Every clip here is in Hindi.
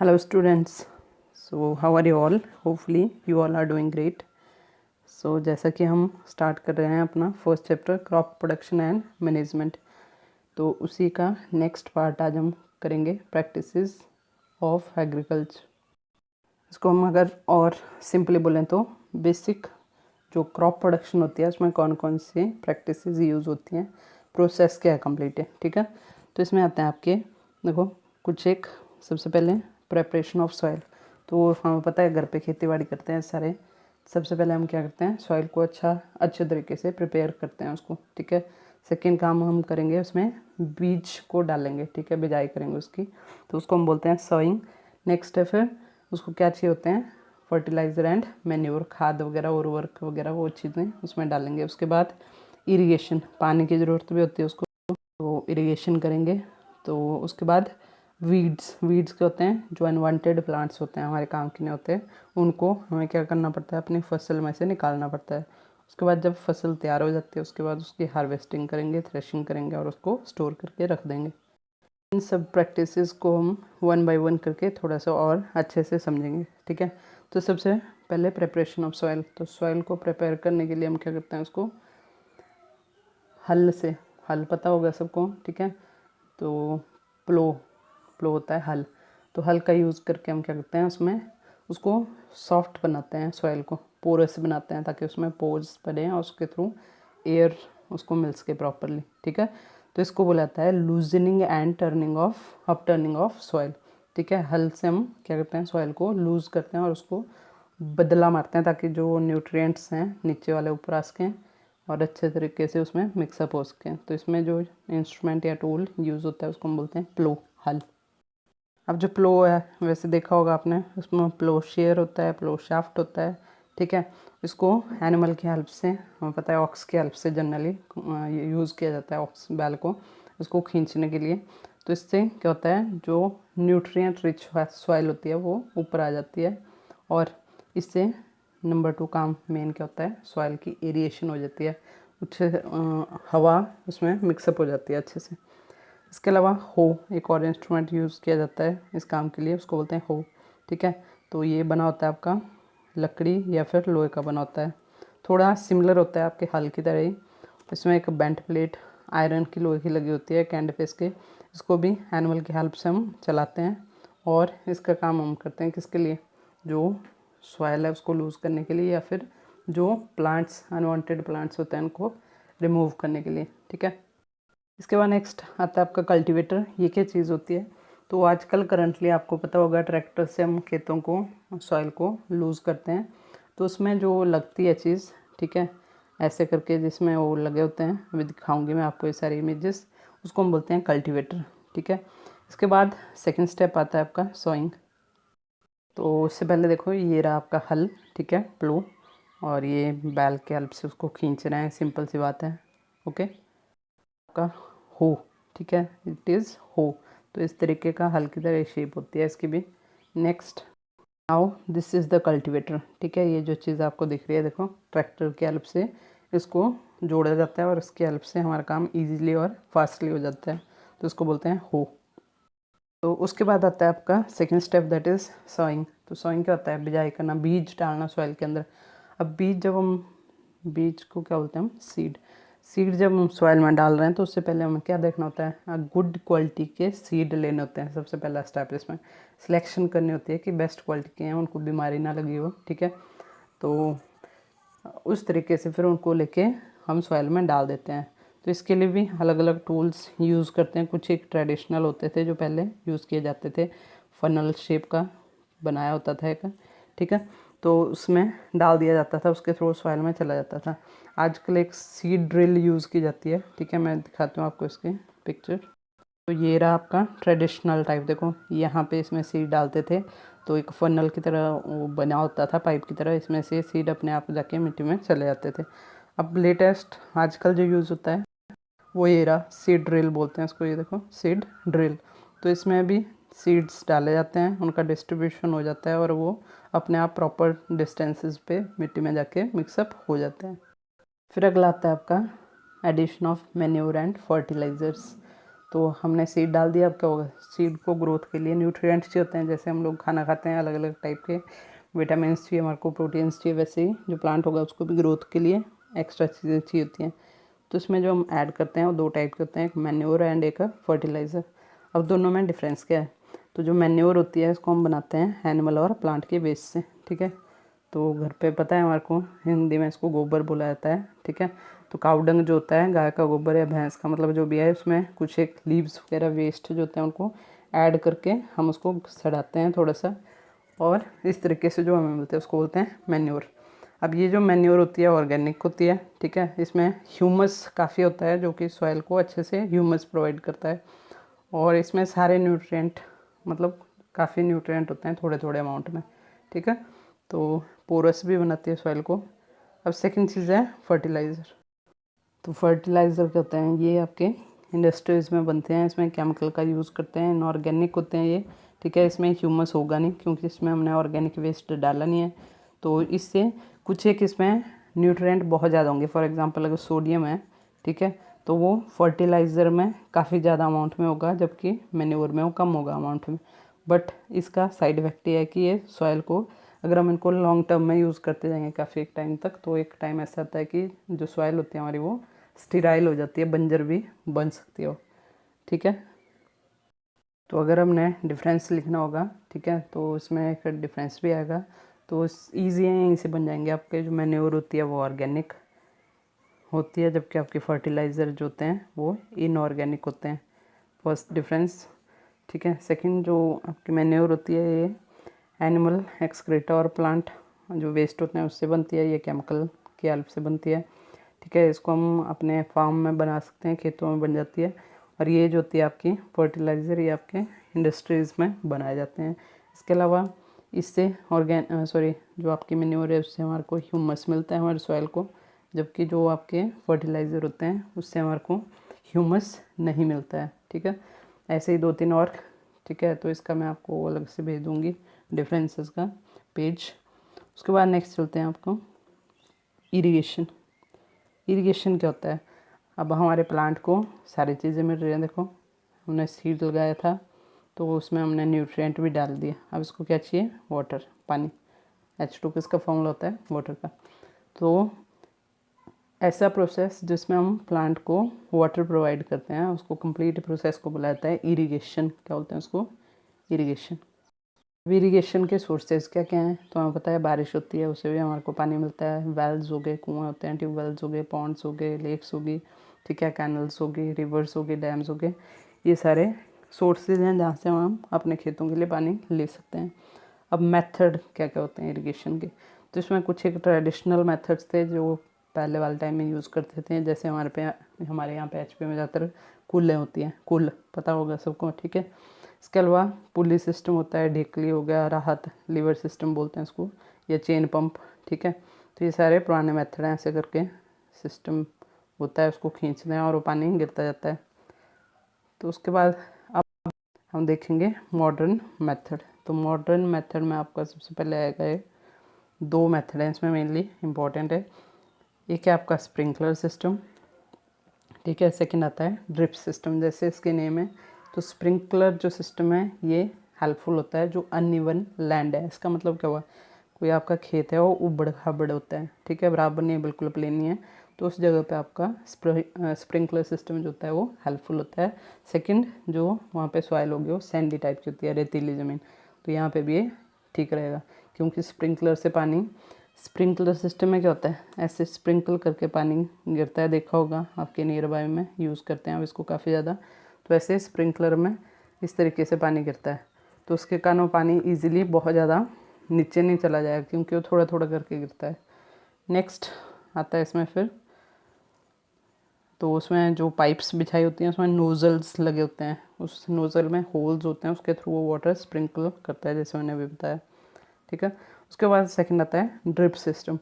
Hello students. So how are you all? Hopefully you all are doing great. So जैसा कि हम स्टार्ट कर रहे हैं अपना first chapter crop production and management, तो उसी का नेक्स्ट पार्ट आज हम करेंगे प्रैक्टिसेस ऑफ एग्रीकल्चर। इसको हम अगर और सिंपली बोलें तो बेसिक जो क्रॉप प्रोडक्शन होती है उसमें कौन कौन सी प्रैक्टिसेस यूज़ होती हैं, प्रोसेस क्या है कंप्लीट है, ठीक है। तो इसमें आते हैं आपके देखो कुछ एक सबसे पहले प्रेपरेशन ऑफ सॉइल। तो हमें पता है घर पे खेती बाड़ी करते हैं सारे, सबसे पहले हम क्या करते हैं सॉइल को अच्छे तरीके से प्रिपेयर करते हैं उसको, ठीक है। सेकेंड काम हम करेंगे उसमें बीज को डालेंगे, ठीक है, बिजाई करेंगे उसकी, तो उसको हम बोलते हैं सोइंग। नेक्स्ट है फिर उसको क्या चाहिए होते हैं फर्टिलाइज़र एंड मैन्योर, खाद वगैरह उर्वरक वगैरह वो चीज़ें उसमें डालेंगे। उसके बाद इरिगेशन, पानी की ज़रूरत भी होती है उसको, तो इरिगेशन करेंगे। तो उसके बाद वीड्स के होते हैं जो अनवांटेड प्लांट्स होते हैं हमारे काम के नहीं होते, उनको हमें क्या करना पड़ता है अपनी फसल में से निकालना पड़ता है। उसके बाद जब फसल तैयार हो जाती है उसके बाद उसकी हार्वेस्टिंग करेंगे, थ्रेशिंग करेंगे और उसको स्टोर करके रख देंगे। इन सब प्रैक्टिसेस को हम वन बाय वन करके थोड़ा सा और अच्छे से समझेंगे, ठीक है। तो सबसे पहले प्रिपरेशन ऑफ सॉइल। तो सॉइल को प्रिपेयर करने के लिए हम क्या करते हैं उसको हल से, हल पता होगा सबको, ठीक है। तो प्लो होता है हल, तो हल का यूज़ करके हम क्या करते हैं उसमें उसको सॉफ्ट बनाते हैं, सॉइल को पोरस बनाते हैं ताकि उसमें पोर्स बने और उसके थ्रू एयर उसको मिल सके प्रॉपरली, ठीक है। तो इसको बोला जाता है loosening and turning of soil, ठीक है। हल से हम क्या करते हैं सॉइल को लूज़ करते हैं और उसको बदला मारते हैं ताकि जो न्यूट्रिएंट्स हैं नीचे वाले ऊपर आ सकें और अच्छे तरीके से उसमें मिक्सअप हो सकें। तो इसमें जो इंस्ट्रूमेंट या टूल यूज़ होता है उसको हम बोलते हैं प्लो, हल। अब जो प्लो है वैसे देखा होगा आपने, उसमें प्लो शेयर होता है, प्लो शाफ्ट होता है, ठीक है। इसको एनिमल की हेल्प से, हमें पता है ऑक्स की हेल्प से जनरली यूज़ किया जाता है, ऑक्स बैल को इसको खींचने के लिए। तो इससे क्या होता है जो न्यूट्रिएंट रिच सॉइल होती है वो ऊपर आ जाती है और इससे नंबर 2 काम मेन क्या होता है सॉइल की एरिएशन हो जाती है, अच्छे हवा उसमें मिक्सअप हो जाती है अच्छे से। इसके अलावा हो एक और इंस्ट्रूमेंट यूज़ किया जाता है इस काम के लिए, उसको बोलते हैं हो, ठीक है। तो ये बना होता है आपका लकड़ी या फिर लोहे का बना होता है, थोड़ा सिमिलर होता है आपके हल की तरह ही। इसमें एक बेंट प्लेट आयरन की लोहे की लगी होती है कैंड फेस के, इसको भी एनिमल की हेल्प से हम चलाते हैं और इसका काम हम करते हैं किसके लिए, जो सॉइल है उसको लूज़ करने के लिए या फिर जो प्लांट्स अनवांटेड प्लांट्स होते हैं उनको रिमूव करने के लिए, ठीक है। इसके बाद नेक्स्ट आता है आपका कल्टीवेटर। ये क्या चीज़ होती है, तो आजकल करंटली आपको पता होगा ट्रैक्टर से हम खेतों को सॉइल को लूज़ करते हैं। तो उसमें जो लगती है चीज़, ठीक है, ऐसे करके जिसमें वो लगे होते हैं, अभी दिखाऊंगी मैं आपको ये सारी इमेजेस, उसको हम बोलते हैं कल्टीवेटर, ठीक है। इसके बाद सेकेंड स्टेप आता है आपका सॉइंग। तो उससे पहले देखो ये रहा आपका हल, ठीक है, प्लो, और ये बैल के हेल्प से उसको खींच रहे हैं, सिंपल सी बात है, ओके। आपका हो, ठीक है, इट इज़ हो। तो इस तरीके का हल की तरह शेप होती है इसकी भी। Next now this is the cultivator, ठीक है। ये जो चीज़ आपको दिख रही है देखो ट्रैक्टर की हेल्प से इसको जोड़ा जाता है और इसकी हेल्प से हमारा काम इजीली और फास्टली हो जाता है, तो इसको बोलते हैं हो। तो उसके बाद आता है आपका second step that is sawing. तो सॉइंग क्या होता है, बिजाई करना, बीज डालना सॉइल के अंदर। अब बीज जब हम, बीज को क्या बोलते हैं हम सीड जब हम सॉइल में डाल रहे हैं तो उससे पहले हमें क्या देखना होता है, गुड क्वालिटी के सीड लेने होते हैं। सबसे पहला स्टेप इसमें सिलेक्शन करनी होती है कि बेस्ट क्वालिटी के हैं, उनको बीमारी ना लगी हो, ठीक है। तो उस तरीके से फिर उनको लेके हम सॉइल में डाल देते हैं। तो इसके लिए भी अलग अलग टूल्स यूज़ करते हैं। कुछ एक ट्रेडिशनल होते थे जो पहले यूज़ किए जाते थे, फनल शेप का बनाया होता था एक, ठीक है। तो उसमें डाल दिया जाता था, उसके थ्रू सॉइल में चला जाता था। आजकल एक सीड ड्रिल यूज़ की जाती है, ठीक है, मैं दिखाती हूँ आपको इसकी पिक्चर। तो ये रहा आपका ट्रेडिशनल टाइप, देखो यहाँ पे इसमें सीड डालते थे तो एक फनल की तरह वो बना होता था पाइप की तरह, इसमें से सीड अपने आप जाके मिट्टी में चले जाते थे। अब लेटेस्ट आजकल जो यूज़ होता है वो ये रहा सीड ड्रिल बोलते हैं इसको, ये देखो सीड ड्रिल। तो इसमें भी सीड्स डाले जाते हैं, उनका डिस्ट्रीब्यूशन हो जाता है और वो अपने आप प्रॉपर डिस्टेंसेस पे मिट्टी में जाके मिक्सअप हो जाते हैं। फिर अगला आता है आपका addition of manure and fertilisers. तो हमने सीड डाल दिया। अब क्या होगा, सीड को ग्रोथ के लिए न्यूट्रिएंट्स चाहिए होते हैं, जैसे हम लोग खाना खाते हैं अलग अलग टाइप के विटामिन चाहिए हमारे को, प्रोटीन्स चाहिए, वैसे ही जो प्लांट होगा उसको भी ग्रोथ के लिए एक्स्ट्रा चीज़ें चाहिए होती हैं। तो इसमें जो हम ऐड करते हैं वो 2 टाइप के होते हैं, एक मैन्योर एंड एक फर्टिलाइज़र। अब दोनों में डिफरेंस क्या है, तो जो मैन्योर होती है इसको हम बनाते हैं एनिमल और प्लांट के वेस्ट से, ठीक है। तो घर पे पता है हमारे को हिंदी में इसको गोबर बोला जाता है, ठीक है। तो काउडंग जो होता है, गाय का गोबर या भैंस का, मतलब जो भी है, उसमें कुछ एक लीव्स वगैरह वेस्ट जो होते हैं उनको ऐड करके हम उसको सड़ाते हैं थोड़ा सा, और इस तरीके से जो हमें मिलते हैं उसको बोलते हैं मैन्योर। अब ये जो मैन्योर होती है ऑर्गेनिक होती है, ठीक है। इसमें ह्यूमस काफ़ी होता है जो कि सॉइल को अच्छे से ह्यूमस प्रोवाइड करता है, और इसमें सारे न्यूट्रिएंट, मतलब काफ़ी न्यूट्रिएंट होते हैं थोड़े थोड़े अमाउंट में, ठीक है। तो पोरस भी बनाती है सॉइल को। अब सेकंड चीज़ है फर्टिलाइज़र। तो फर्टिलाइज़र क्या होते हैं, ये आपके इंडस्ट्रीज़ में बनते हैं, इसमें केमिकल का यूज़ करते हैं, इनऑर्गेनिक होते हैं ये, ठीक है। इसमें ह्यूमस होगा नहीं क्योंकि इसमें हमने ऑर्गेनिक वेस्ट डाला नहीं है, तो इससे कुछ एक इसमें न्यूट्रिएंट बहुत ज़्यादा होंगे। फॉर एग्जांपल अगर सोडियम है, ठीक है, तो वो फर्टिलाइज़र में काफ़ी ज़्यादा अमाउंट में होगा, जबकि मैन्योर में वो कम होगा अमाउंट में। बट इसका साइड इफेक्ट ये है कि ये सॉइल को, अगर हम इनको लॉन्ग टर्म में यूज़ करते जाएंगे काफ़ी एक टाइम तक, तो एक टाइम ऐसा आता है कि जो सॉइल होती है हमारी वो स्टीराइल हो जाती है, बंजर भी बन सकती है वो, ठीक है। तो अगर हमने डिफरेंस लिखना होगा, ठीक है, तो इसमें एक डिफरेंस भी आएगा। तो ईजी है, यहीं से बन जाएंगे आपके। जो मैन्योर होती है वो ऑर्गेनिक होती है, जबकि आपके फर्टिलाइज़र जो होते हैं वो इनऑर्गेनिक होते हैं। फर्स्ट डिफरेंस, ठीक है। सेकंड, जो आपकी मैन्योर होती है ये एनिमल एक्सक्रीटा और प्लांट जो वेस्ट होते हैं उससे बनती है, ये केमिकल की हेल्प से बनती है, ठीक है। इसको हम अपने फार्म में बना सकते हैं, खेतों में बन जाती है। और ये जो होती है आपकी फर्टिलाइज़र, ये आपके इंडस्ट्रीज़ में बनाए जाते हैं। इसके अलावा इससे जो आपकी मैन्योर है उससे हमारे को ह्यूमस मिलता है हमारे सॉइल को, जबकि जो आपके फर्टिलाइज़र होते हैं उससे हमारे को ह्यूमस नहीं मिलता है, ठीक है। ऐसे ही 2-3 और, ठीक है। तो इसका मैं आपको अलग से भेज दूँगी डिफरेंसेस का पेज। उसके बाद नेक्स्ट चलते हैं आपको इरिगेशन। इरिगेशन क्या होता है, अब हमारे प्लांट को सारी चीज़ें मिल रही हैं। देखो हमने सीड लगाया था तो उसमें हमने न्यूट्रिएंट भी डाल दिया। अब इसको क्या चाहिए, वाटर, पानी। H2 किसका फॉर्मूला होता है, वाटर का। तो ऐसा प्रोसेस जिसमें हम प्लांट को वाटर प्रोवाइड करते हैं उसको कंप्लीट प्रोसेस को बुलाया जाता है इरिगेशन। क्या बोलते हैं उसको, इरिगेशन। इरिगेशन के सोर्सेज क्या क्या हैं, तो हमें पता है बारिश होती है उससे भी हमारे को पानी मिलता है। वेल्स हो गए, कुआँ होते हैं, ट्यूबवेल्स हो गए, पॉन्ड्स हो गए, लेक्स होगी, ठीक है, कैनल्स हो गए, रिवर्स हो गए, डैम्स हो गए, ये सारे सोर्सेज हैं जहाँ से हम अपने खेतों के लिए पानी ले सकते हैं। अब मेथड क्या क्या होते हैं इरिगेशन के, तो इसमें कुछ एक ट्रेडिशनल मेथड्स थे जो पहले वाले टाइम में यूज़ करते थे। जैसे हमारे यहाँ पे HP में ज़्यादातर कुल्लें होती हैं, कुल पता होगा सबको, ठीक है। इसके अलावा पुली सिस्टम होता है, ढेकली हो गया, राहत, लीवर सिस्टम बोलते हैं इसको, या चेन पंप, ठीक है। तो ये सारे पुराने मेथड हैं, ऐसे करके सिस्टम होता है, उसको खींचते हैं और वो पानी गिरता जाता है। तो उसके बाद अब हम देखेंगे मॉडर्न मेथड। तो मॉडर्न मेथड में आपका सबसे पहले आएगा ये 2 मेथड हैं इसमें मेनली इम्पॉर्टेंट है। एक है आपका स्प्रिंकलर सिस्टम, ठीक है। सेकंड आता है ड्रिप सिस्टम, जैसे इसके नेम है। तो स्प्रिंकलर जो सिस्टम है ये हेल्पफुल होता है जो अनइवन लैंड है। इसका मतलब क्या हुआ, कोई आपका खेत है वो उबड़ खाबड़ होता है, ठीक है, बराबर नहीं है, बिल्कुल प्लेन नहीं है, तो उस जगह पे आपका स्प्रिंकलर सिस्टम जो होता है वो हेल्पफुल होता है। सेकंड, जो वहाँ पे सॉइल होगी वो सैंडी टाइप की होती है, रेतीली ज़मीन, तो यहाँ पे भी ये ठीक रहेगा, क्योंकि स्प्रिंकलर से पानी, स्प्रिंकलर सिस्टम में क्या होता है, ऐसे स्प्रिंकल करके पानी गिरता है, देखा होगा आपके नियर बाय में यूज़ करते हैं अब इसको काफ़ी ज़्यादा। तो ऐसे स्प्रिंकलर में इस तरीके से पानी गिरता है, तो उसके कारण वो पानी ईजिली बहुत ज़्यादा नीचे नहीं चला जाएगा क्योंकि वो थोड़ा थोड़ा करके गिरता है। नेक्स्ट आता है इसमें फिर, तो उसमें जो पाइप्स बिछाई होती हैं उसमें नोज़ल्स लगे होते हैं, उस नोज़ल में होल्स होते हैं, उसके थ्रू वो वाटर स्प्रिंकल करता है, जैसे मैंने अभी बताया, ठीक है। उसके बाद सेकंड आता है ड्रिप सिस्टम।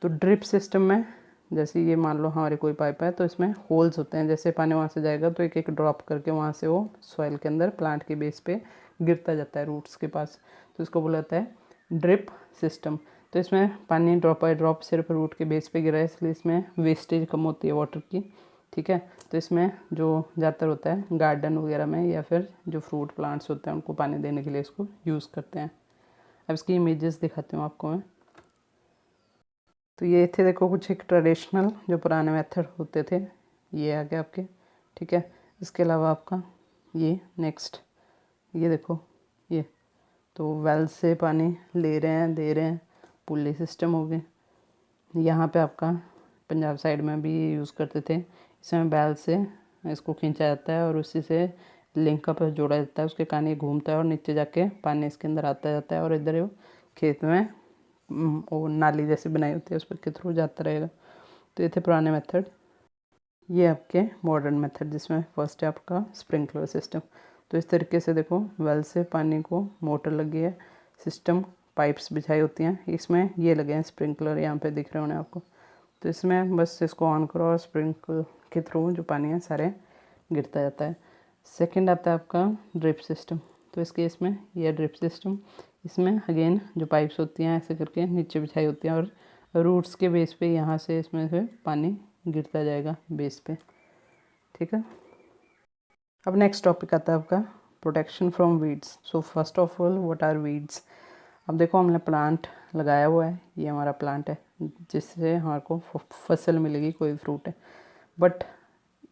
तो ड्रिप सिस्टम में जैसे ये मान लो हमारी कोई पाइप है तो इसमें होल्स होते हैं, जैसे पानी वहाँ से जाएगा तो एक एक ड्रॉप करके वहाँ से वो सॉइल के अंदर प्लांट के बेस पे गिरता जाता है रूट्स के पास, तो इसको बोला जाता है ड्रिप सिस्टम। तो इसमें पानी ड्रॉप बाई ड्रॉप सिर्फ रूट के बेस पे गिरा है, इसलिए इसमें वेस्टेज कम होती है वाटर की, ठीक है। तो इसमें जो ज़्यादातर होता है गार्डन वगैरह में या फिर जो फ्रूट प्लांट्स होते हैं उनको पानी देने के लिए इसको यूज़ करते हैं। अब इसकी इमेजेस दिखाती हूँ आपको मैं। तो ये थे देखो कुछ एक ट्रेडिशनल जो पुराने मेथड होते थे, ये आ गया आपके, ठीक है। इसके अलावा आपका ये नेक्स्ट, ये देखो ये तो वेल से पानी ले रहे हैं, दे रहे हैं, पुली सिस्टम हो गए। यहाँ पे आपका पंजाब साइड में भी यूज़ करते थे, इसमें बैल से इसको खींचा जाता है और उसी से लिंक पर जोड़ा जाता है, उसके कान ये घूमता है और नीचे जाके पानी इसके अंदर आता जाता है और इधर वो खेत में वो नाली जैसी बनाई होती है उस पर के थ्रू जाता रहेगा। तो ये थे पुराने मेथड। ये आपके मॉडर्न मेथड जिसमें फर्स्ट है आपका स्प्रिंकलर सिस्टम। तो इस तरीके से देखो वेल से पानी को मोटर लगी है, सिस्टम पाइप्स बिछाई होती हैं, इसमें ये लगे हैं स्प्रिंकलर, यहाँ पे दिख रहे होंगे आपको। तो इसमें बस इसको ऑन करो और स्प्रिंकलर के थ्रू जो पानी है सारे गिरता जाता है। सेकंड आता है आपका ड्रिप सिस्टम। तो इस केस में ये ड्रिप सिस्टम, इसमें अगेन जो पाइप्स होती हैं ऐसे करके नीचे बिछाई होती हैं और रूट्स के बेस पे यहाँ से इसमें से पानी गिरता जाएगा बेस पे, ठीक है। अब नेक्स्ट टॉपिक आता है आपका protection from weeds. So first of all what are weeds. अब देखो हमने प्लांट लगाया हुआ है, ये हमारा प्लांट है जिससे हमारे को फसल मिलेगी, कोई फ्रूट है, बट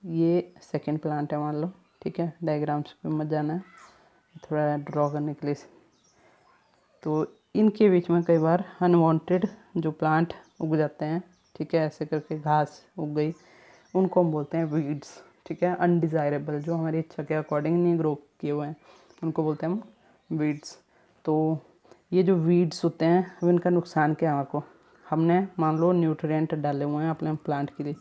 ये सेकंड प्लांट है मान लो, ठीक है। डायग्राम्स पे मत जाना है, थोड़ा ड्रॉ करने के लिए। तो इनके बीच में कई बार अनवांटेड जो प्लांट उग जाते हैं, ठीक है, ऐसे करके घास उग गई, उनको हम बोलते हैं वीड्स, ठीक है। अनडिज़ायरेबल जो हमारी इच्छा के अकॉर्डिंग नहीं ग्रो किए हुए हैं उनको बोलते हैं हम वीड्स। तो ये जो वीड्स होते हैं अब इनका नुकसान क्या है हमारे को, हमने मान लो न्यूट्रिएंट डाले हुए हैं अपने प्लांट के लिए,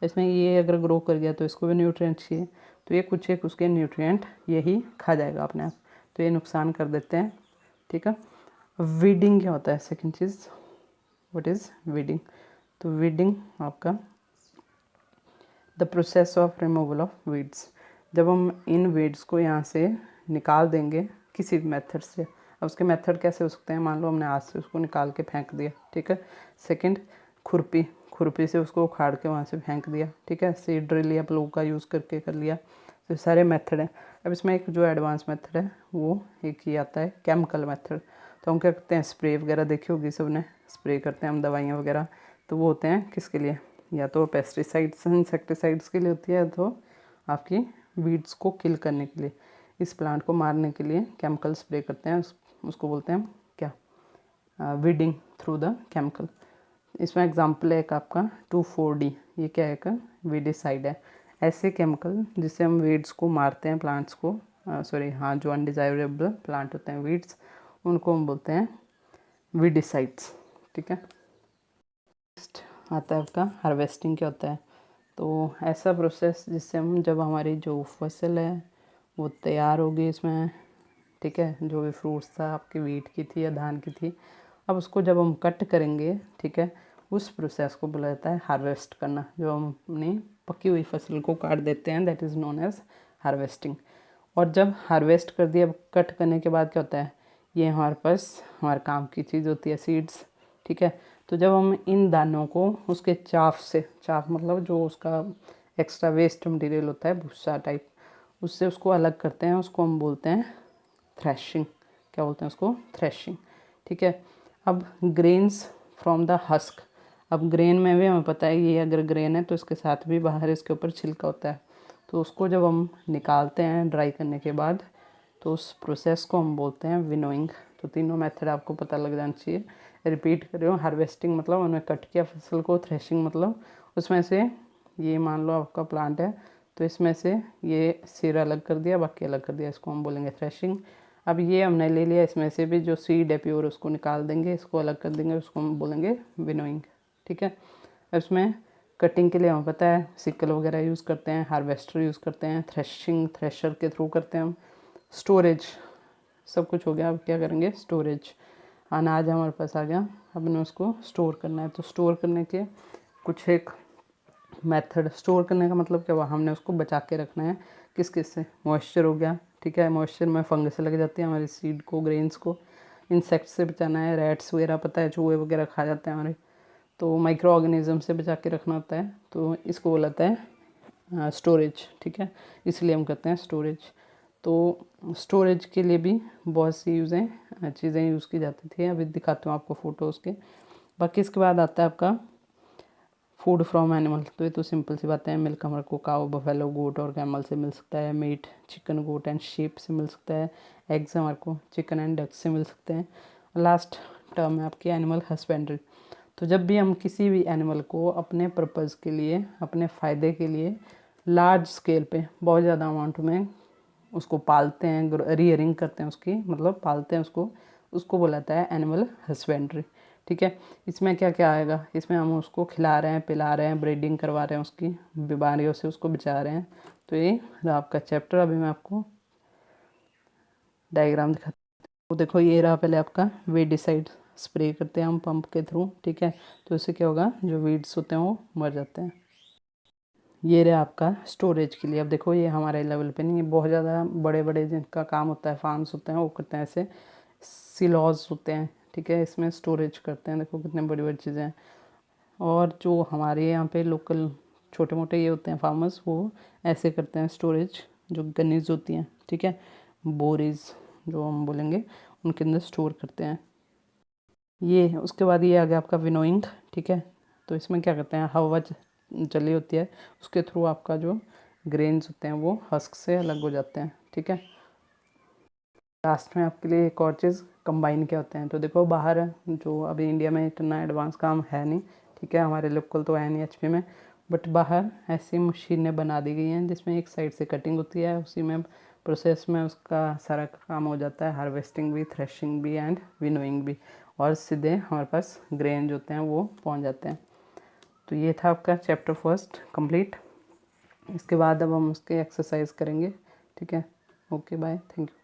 इसमें ये अगर ग्रो कर गया तो इसको भी न्यूट्रिएंट चाहिए, तो ये कुछ एक उसके न्यूट्रिएंट यही खा जाएगा अपने आप, तो ये नुकसान कर देते हैं, ठीक है। वीडिंग क्या होता है, second cheese what is weeding. तो वीडिंग आपका the process of removal of weeds. जब हम इन वीड्स को यहाँ से निकाल देंगे किसी भी मेथड से, अब उसके मेथड कैसे हो सकते हैं, मान लो हमने हाथ से उसको निकाल के फेंक दिया, ठीक है। सेकंड खुरपी से उसको उखाड़ के वहाँ से फेंक दिया, ठीक है। सीड ड्रिल या प्लो का यूज़ करके कर लिया, तो सारे मेथड हैं। अब इसमें एक जो एडवांस मेथड है वो एक ही आता है केमिकल मेथड। तो हम क्या करते हैं, स्प्रे वगैरह देखी होगी सबने, स्प्रे करते हैं हम दवाइयाँ वगैरह, तो वो होते हैं किसके लिए, या तो पेस्टिसाइड्स इंसेक्टिसाइड्स के लिए होती है, तो आपकी वीड्स को किल करने के लिए, इस प्लांट को मारने के लिए केमिकल स्प्रे करते हैं, उसको बोलते हैं क्या, वीडिंग थ्रू द केमिकल। इसमें एग्जांपल है एक आपका 2,4-D, ये क्या है का वीडिसाइड है, ऐसे केमिकल जिससे हम वीड्स को मारते हैं, प्लांट्स को सॉरी हाँ जो अनडिजायरेबल प्लांट होते हैं वीड्स, उनको हम बोलते हैं वीडिसाइड्स, ठीक है। नेक्स्ट आता है आपका हार्वेस्टिंग क्या होता है। तो ऐसा प्रोसेस जिससे हम जब हमारी जो फसल है वो तैयार होगी इसमें, ठीक है, जो भी फ्रूट्स था आपकी वीट की थी या धान की थी, अब उसको जब हम कट करेंगे, ठीक है, उस प्रोसेस को बोला जाता है हार्वेस्ट करना। जो हम अपनी पकी हुई फसल को काट देते हैं that is known as harvesting. और जब हार्वेस्ट कर दिया, कट करने के बाद क्या होता है, ये हमारे पास हमारे काम की चीज़ होती है सीड्स, ठीक है। तो जब हम इन दानों को उसके चाफ से, चाफ मतलब जो उसका एक्स्ट्रा वेस्ट मटेरियल होता है भूसा टाइप, उससे उसको अलग करते हैं, उसको हम बोलते हैं थ्रेशिंग। क्या बोलते हैं उसको, थ्रेशिंग, ठीक है। अब ग्रेन्स फ्रॉम द हस्क, अब ग्रेन में भी हमें पता है ये अगर ग्रेन है तो इसके साथ भी बाहर इसके ऊपर छिलका होता है, तो उसको जब हम निकालते हैं ड्राई करने के बाद, तो उस प्रोसेस को हम बोलते हैं विनोइंग। तो तीनों मेथड आपको पता लग जाना चाहिए, रिपीट कर रहे हो। हार्वेस्टिंग मतलब उन्हें कट किया फसल को, थ्रेशिंग मतलब उसमें से ये मान लो आपका प्लांट है तो इसमें से ये सिर अलग कर दिया, बाकी अलग कर दिया, इसको हम बोलेंगे थ्रेशिंग। अब ये हमने ले लिया, इसमें से भी जो सीड है प्योर उसको निकाल देंगे, इसको अलग कर देंगे, उसको हम बोलेंगे विनोइंग, ठीक है। इसमें कटिंग के लिए हमें पता है सिकल वगैरह यूज़ करते हैं, हार्वेस्टर यूज़ करते हैं, थ्रेशिंग थ्रेशर के थ्रू करते हैं हम। स्टोरेज सब कुछ हो गया, अब क्या करेंगे, स्टोरेज। अनाज हमारे पास आ गया, अब हमें उसको स्टोर करना है, तो स्टोर करने के कुछ एक मेथड, स्टोर करने का मतलब क्या हुआ, हमने उसको बचा के रखना है, किस किस से, मॉइस्चर हो गया, ठीक है, मॉइस्चर में फंगस लग जाती है हमारी सीड को, ग्रेन्स को, इंसेक्ट से बचाना है, रैट्स वगैरह पता है चूहे वगैरह खा जाते हैं हमारे, तो माइक्रो ऑर्गेनिज्म से बचा के रखना होता है, तो इसको बोला जाता है स्टोरेज, ठीक है, इसलिए हम करते हैं स्टोरेज। तो स्टोरेज के लिए भी बहुत सी चीज़ें यूज़ की जाती थी। अभी दिखाता हूँ आपको फ़ोटोज़ के। बाकी इसके बाद आता है आपका फूड फ्रॉम एनिमल। तो ये तो सिंपल सी बातें हैं, मिल्क हमारे को काऊ, बफेलो, गोट और कैमल से मिल सकता है। Meat chicken, goat and sheep से मिल सकता है। एग्स हमारे को चिकन एंड डक से मिल सकते हैं। लास्ट टर्म है आपकी एनिमल हस्बेंड्री। तो जब भी हम किसी भी एनिमल को अपने पर्पज़ के लिए, अपने फ़ायदे के लिए लार्ज स्केल पे बहुत ज़्यादा अमाउंट में उसको पालते हैं, रियरिंग करते हैं उसकी, मतलब पालते हैं उसको बोला जाता है एनिमल हस्बेंड्री, ठीक है। इसमें क्या क्या आएगा, इसमें हम उसको खिला रहे हैं, पिला रहे हैं, ब्रीडिंग करवा रहे हैं, उसकी बीमारियों से उसको बचा रहे हैं। तो ये रहा आपका चैप्टर। अभी मैं आपको डायग्राम दिखाता हूँ। तो देखो ये रहा पहले आपका वीडिसाइड, स्प्रे करते हैं हम पंप के थ्रू, ठीक है। तो इससे क्या होगा, जो वीड्स होते हैं वो मर जाते हैं। ये रहा आपका स्टोरेज के लिए। अब देखो ये हमारे लेवल पे नहीं है, बहुत ज़्यादा बड़े बड़े जिनका काम होता है, फार्म्स होते हैं, वो करते हैं ऐसे सिलॉज होते हैं, ठीक है, इसमें स्टोरेज करते हैं। देखो कितने बड़ी बड़ी चीज़ें हैं। और जो हमारे यहाँ पे लोकल छोटे मोटे ये होते हैं फार्मर्स, वो ऐसे करते हैं स्टोरेज, जो गन्नीज होती हैं, ठीक है, बोरीज जो हम बोलेंगे, उनके अंदर स्टोर करते हैं। ये उसके बाद ये आ गया आपका विनोइंग, ठीक है। तो इसमें क्या करते हैं, हवा जली होती है, उसके थ्रू आपका जो ग्रेन्स होते हैं वो हस्क से अलग हो जाते हैं, ठीक है। लास्ट में आपके लिए एक और चीज़, कंबाइन क्या होते हैं। तो देखो बाहर जो अभी इंडिया में इतना एडवांस काम है नहीं, ठीक है, हमारे लोकल तो है नहीं एचपी में, बट बाहर ऐसी मशीनें बना दी गई हैं जिसमें एक साइड से कटिंग होती है, उसी में प्रोसेस में उसका सारा काम हो जाता है, हार्वेस्टिंग भी, थ्रेशिंग भी एंड विनोइंग भी, और सीधे हमारे पास ग्रेन जो होते हैं वो पहुंच जाते हैं। तो ये था आपका चैप्टर फर्स्ट कंप्लीट। इसके बाद अब हम उसके एक्सरसाइज करेंगे, ठीक है। Okay bye, thank you.